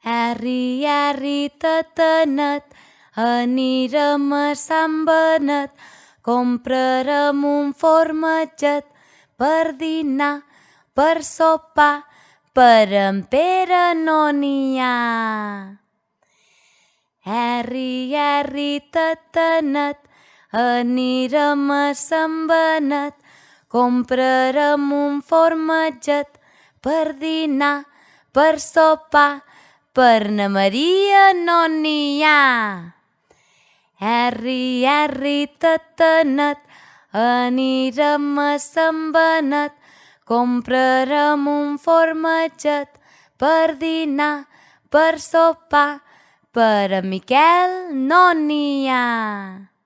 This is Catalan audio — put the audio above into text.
Arri, arri, tatanet, anirem a Sant Benet, comprarem un formatget per dinar, per sopar, per en Pere no n'hi ha. Arri, arri, tatanet, anirem a Sant Benet, comprarem un formatget per dinar, per sopar, per na Maria no n'hi ha. Arri, arri, tatanet, anirem a Sant Benet, comprarem un formatget per dinar, per sopar, per en Miquel no n'hi ha.